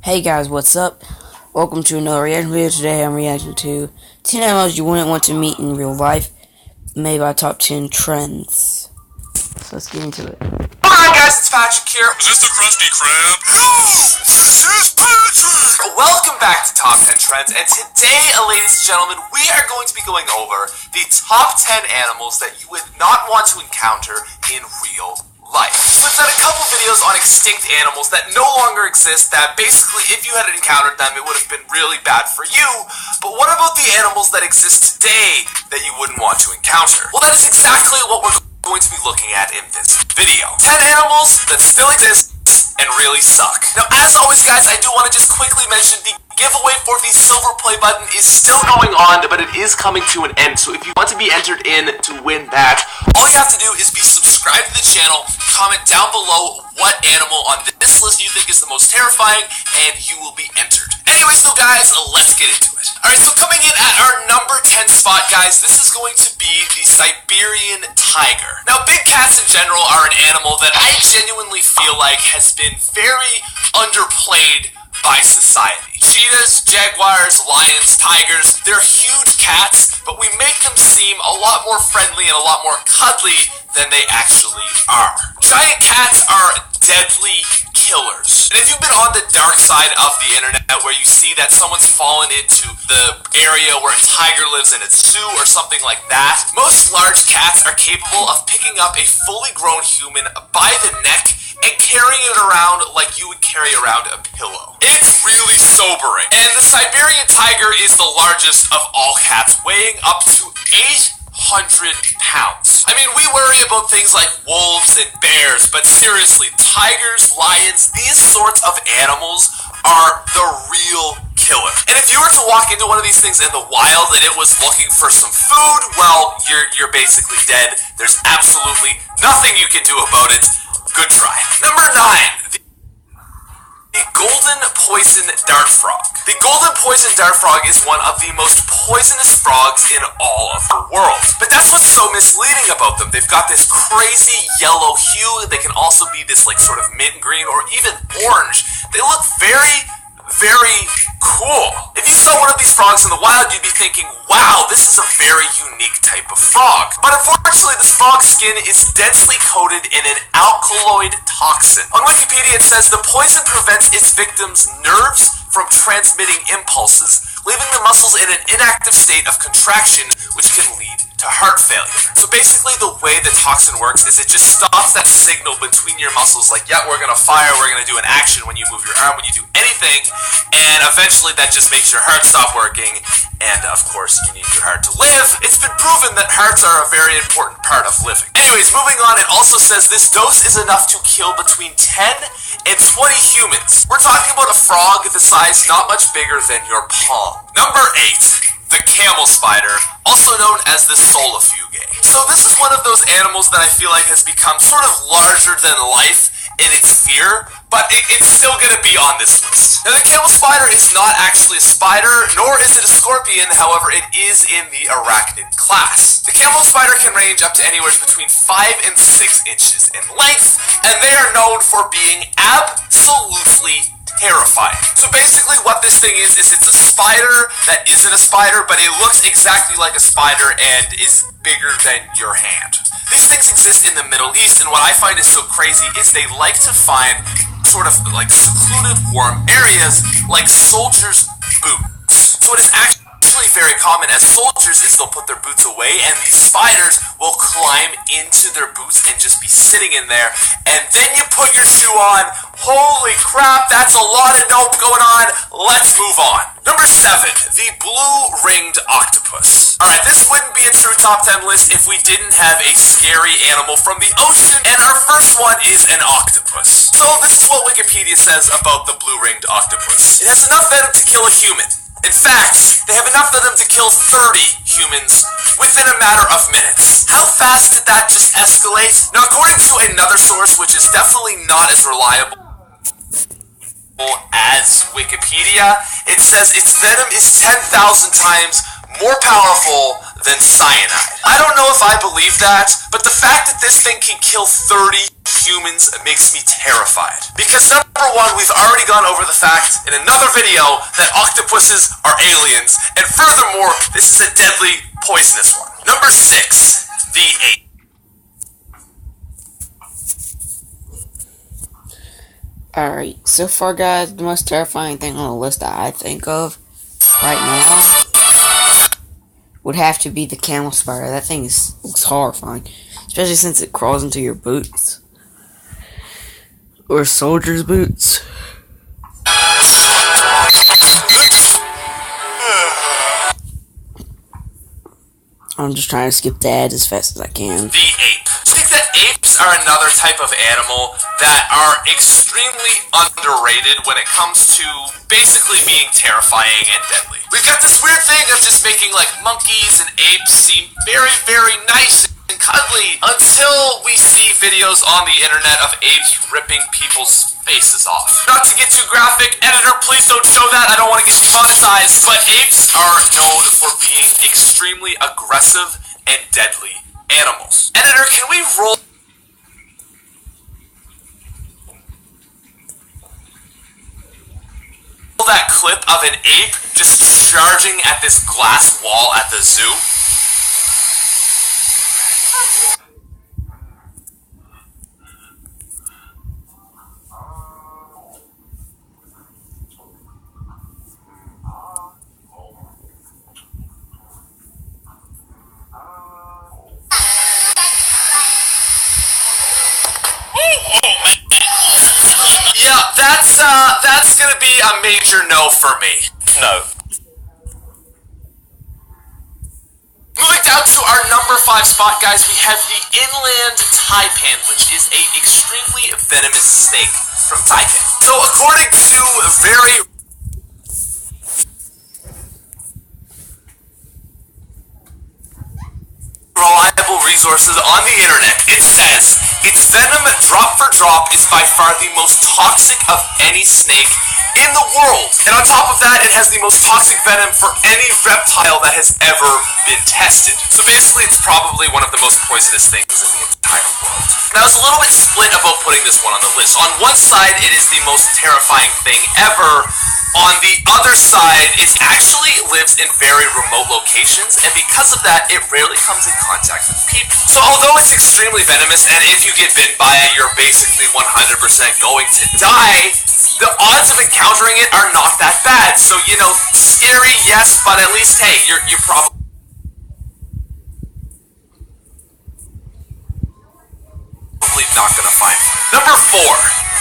Hey guys, what's up? Welcome to another reaction video. Today I'm reacting to 10 animals you wouldn't want to meet in real life, made by Top 10 Trends. So let's get into it. Hi guys, it's Patrick here. Is this the Krusty Krab? No! This is Patrick! Welcome back to Top 10 Trends, and today, ladies and gentlemen, we are going to be going over the top 10 animals that you would not want to encounter in real life. So we've done a couple videos on extinct animals that no longer exist, that basically, if you had encountered them, it would have been really bad for you. But what about the animals that exist today that you wouldn't want to encounter? Well, that is exactly what we're going to be looking at in this video. 10 animals that still exist and really suck. Now, as always, guys, I do want to just quickly mention the giveaway for the silver play button is still going on, but it is coming to an end. So if you want to be entered in to win that, all you have to do is be subscribed to the channel, comment down below what animal on this list you think is the most terrifying, and you will be entered. Anyways, though, guys, let's get into it. Alright, so coming in at our number 10 spot, guys, this is going to be the Siberian tiger. Now, big cats in general are an animal that I genuinely feel like has been very underplayed by society. Cheetahs, jaguars, lions, tigers, they're huge cats, but we make them seem a lot more friendly and a lot more cuddly than they actually are. Giant cats are deadly killers. And if you've been on the dark side of the internet where you see that someone's fallen into the area where a tiger lives in its zoo or something like that, most large cats are capable of picking up a fully grown human by the neck and carrying it around like you would carry around a pillow. It's really sobering. And the Siberian tiger is the largest of all cats, weighing up to 800 pounds. I mean, we worry about things like wolves and bears, but seriously, tigers, lions, these sorts of animals are the real killer. And if you were to walk into one of these things in the wild and it was looking for some food, well, you're basically dead. There's absolutely nothing you can do about it. Good try. Number 9. The golden poison dart frog. The golden poison dart frog is one of the most poisonous frogs in all of the world. But that's what's so misleading about them. They've got this crazy yellow hue. They can also be this like sort of mint green or even orange. They look very cool. If you saw one of these frogs in the wild, you'd be thinking, wow, this is a very unique type of frog. But unfortunately, this frog's skin is densely coated in an alkaloid toxin. On Wikipedia, it says the poison prevents its victims' nerves from transmitting impulses, leaving the muscles in an inactive state of contraction, which can lead to heart failure. So basically, the way the toxin works is it just stops that signal between your muscles, like, yeah, we're gonna fire, we're gonna do an action when you move your arm, when you do anything, and eventually that just makes your heart stop working, and of course, you need your heart to live. It's been proven that hearts are a very important part of living. Anyways, moving on, it also says this dose is enough to kill between 10 and 20 humans. We're talking about a frog the size not much bigger than your palm. Number 8. The camel spider, also known as the solifuge. So this is one of those animals that I feel like has become sort of larger than life in its fear, but it's still going to be on this list. Now, the camel spider is not actually a spider, nor is it a scorpion. However, it is in the arachnid class. The camel spider can range up to anywhere between 5 and 6 inches in length, and they are known for being absolutely terrifying. So basically what this thing is it's a spider that isn't a spider, but it looks exactly like a spider and is bigger than your hand. These things exist in the Middle East, and what I find is so crazy is they like to find sort of like secluded, warm areas like soldiers' boots. So it is actually very common as soldiers is they'll put their boots away and these spiders will climb into their boots and just be sitting in there, and then you put your shoe on. Holy crap, that's a lot of nope going on. Let's move on. Number 7, the blue-ringed octopus. Alright, this wouldn't be a true top 10 list if we didn't have a scary animal from the ocean, and our first one is an octopus. So this is what Wikipedia says about the blue-ringed octopus. It has enough venom to kill a human. In fact, they have enough venom to kill 30 humans within a matter of minutes. How fast did that just escalate? Now, according to another source, which is definitely not as reliable as Wikipedia, it says its venom is 10,000 times more powerful than cyanide. I don't know if I believe that, but the fact that this thing can kill 30 humans makes me terrified. Because number one, we've already gone over the fact in another video that octopuses are aliens, and furthermore, this is a deadly, poisonous one. Number 6, the ape. Alright, so far guys, the most terrifying thing on the list that I think of right now would have to be the camel spider. That thing looks horrifying, especially since it crawls into your boots. Or soldier's boots. I'm just trying to skip the ads as fast as I can. The ape. I think that apes are another type of animal that are extremely underrated when it comes to basically being terrifying and deadly. We've got this weird thing of just making like monkeys and apes seem very, very nice and cuddly until we see videos on the internet of apes ripping people's faces off. Not to get too graphic, editor, please don't show that. I don't want to get demonetized. But apes are known for being extremely aggressive and deadly animals. Editor, can we roll that clip of an ape just charging at this glass wall at the zoo? Yeah, that's gonna be a major no for me. No. Moving down to our number 5 spot, guys, we have the inland taipan, which is an extremely venomous snake from Taipan. So according to very reliable resources on the internet, it says its venom drop for drop is by far the most toxic of any snake in the world. And on top of that, it has the most toxic venom for any reptile that has ever been tested. So basically, it's probably one of the most poisonous things in the entire world. Now, I was a little bit split about putting this one on the list. On one side, it is the most terrifying thing ever. On the other side, it actually lives in very remote locations, and because of that, it rarely comes in contact with people. So although it's extremely venomous, and if you get bitten by it, you're basically 100% going to die, the odds of encountering it are not that bad. So, you know, scary, yes, but at least, hey, you're probably not gonna find one. Number 4,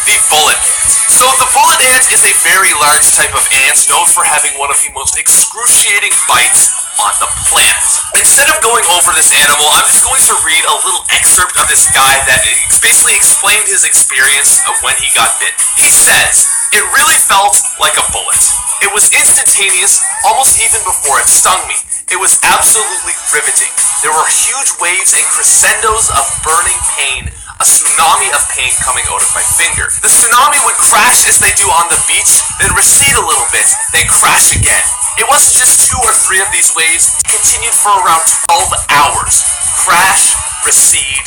the bullet ant. So the bullet ant is a very large type of ant known for having one of the most excruciating bites on the planet. Instead of going over this animal, I'm just going to read a little excerpt of this guy that basically explained his experience of when he got bit. He says, "It really felt like a bullet. It was instantaneous, almost even before it stung me. It was absolutely riveting. There were huge waves and crescendos of burning pain, a tsunami of pain coming out of my finger. The tsunami would crash as they do on the beach, then recede a little bit, then crash again. It wasn't just 2 or 3 of these waves, it continued for around 12 hours. Crash, recede,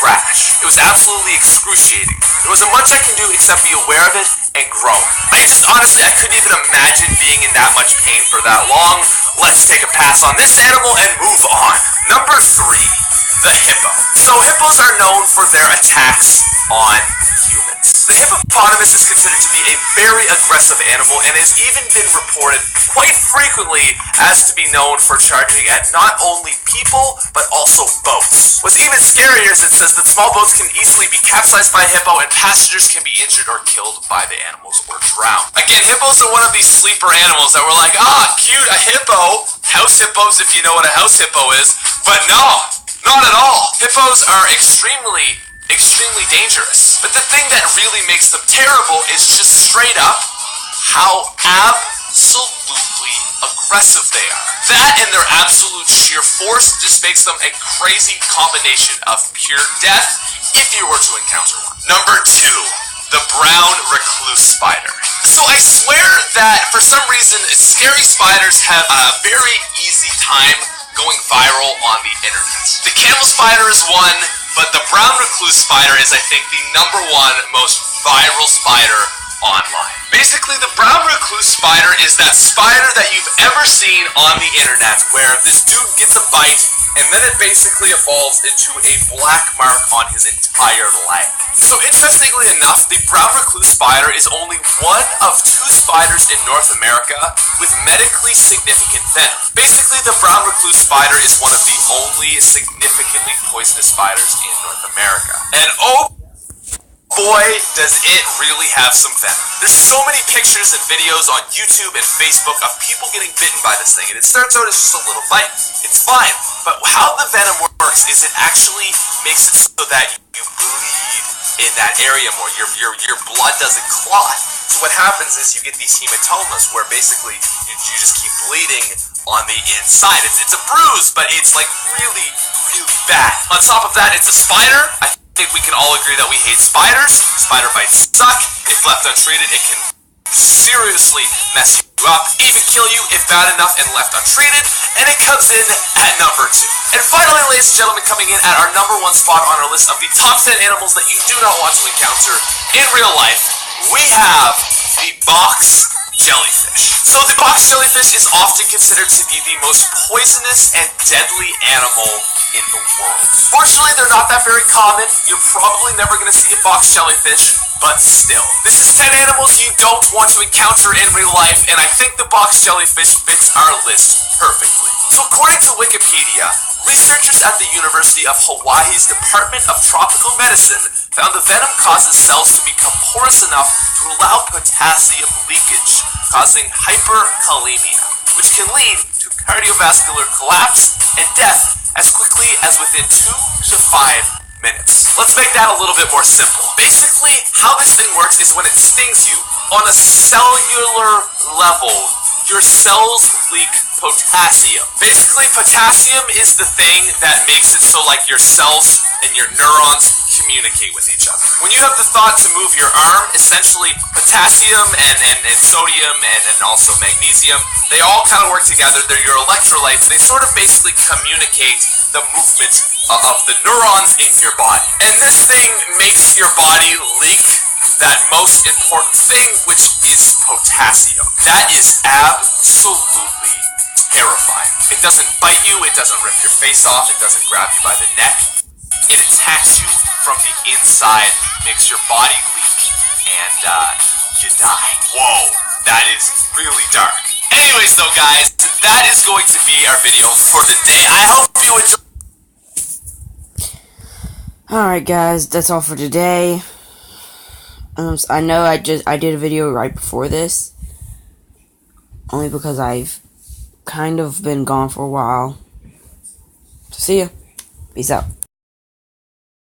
crash. It was absolutely excruciating. There wasn't much I can do except be aware of it and groan. Honestly, I couldn't even imagine being in that much pain for that long. Let's take a pass on this animal and move on. Number 3, the hippo. So hippos are known for their attacks on humans. The hippopotamus is considered to be a very aggressive animal and has even been reported quite frequently as to be known for charging at not only people, but also boats. What's even scarier is it says that small boats can easily be capsized by a hippo and passengers can be injured or killed by the animals or drowned. Again, hippos are one of these sleeper animals that we're like, cute, a hippo. House hippos, if you know what a house hippo is. But no, not at all. Hippos are extremely dangerous. But the thing that really makes them terrible is just straight up how absolutely aggressive they are. That and their absolute sheer force just makes them a crazy combination of pure death if you were to encounter one. Number 2, the brown recluse spider. So I swear that for some reason, scary spiders have a very easy time going viral on the internet. The camel spider is one, but the brown recluse spider is, I think, the #1 most viral spider online. Basically, the brown recluse spider is that spider that you've ever seen on the internet where this dude gets a bite and then it basically evolves into a black mark on his entire leg. So interestingly enough, the brown recluse spider is only one of 2 spiders in North America with medically significant venom. Basically, the brown recluse spider is one of the only significantly poisonous spiders in North America. And oh boy, does it really have some venom. There's so many pictures and videos on YouTube and Facebook of people getting bitten by this thing, and it starts out as just a little bite. It's fine, but how the venom works is it actually makes it so that you bleed in that area more. Your blood doesn't clot. So what happens is you get these hematomas where basically you just keep bleeding on the inside. It's a bruise, but it's like really, really bad. On top of that, it's a spider. I think we can all agree that we hate spiders. Spider bites suck. If left untreated, it can seriously mess you up, even kill you if bad enough and left untreated, and it comes in at #2. And finally, ladies and gentlemen, coming in at our #1 spot on our list of the top 10 animals that you do not want to encounter in real life, we have the box jellyfish. So the box jellyfish is often considered to be the most poisonous and deadly animal in the world. Fortunately, they're not that very common. You're probably never going to see a box jellyfish, but still. This is 10 animals you don't want to encounter in real life, and I think the box jellyfish fits our list perfectly. So according to Wikipedia, researchers at the University of Hawaii's Department of Tropical Medicine found the venom causes cells to become porous enough to allow potassium leakage, causing hyperkalemia, which can lead to cardiovascular collapse and death as quickly as within 2 to 5 minutes. Let's make that a little bit more simple. Basically, how this thing works is when it stings you, on a cellular level, your cells leak potassium. Basically, potassium is the thing that makes it so like your cells and your neurons communicate with each other. When you have the thought to move your arm, essentially potassium and sodium and also magnesium, they all kind of work together. They're your electrolytes. They sort of basically communicate the movement of the neurons in your body. And this thing makes your body leak that most important thing, which is potassium. That is absolutely terrifying. It doesn't bite you, it doesn't rip your face off, it doesn't grab you by the neck. It attacks you from the inside, makes your body leak, and you die. Whoa, that is really dark. Anyways though guys, that is going to be our video for today. I hope you enjoyed. Alright guys, that's all for today. I know I did a video right before this, only because I've kind of been gone for a while. So see ya. Peace out.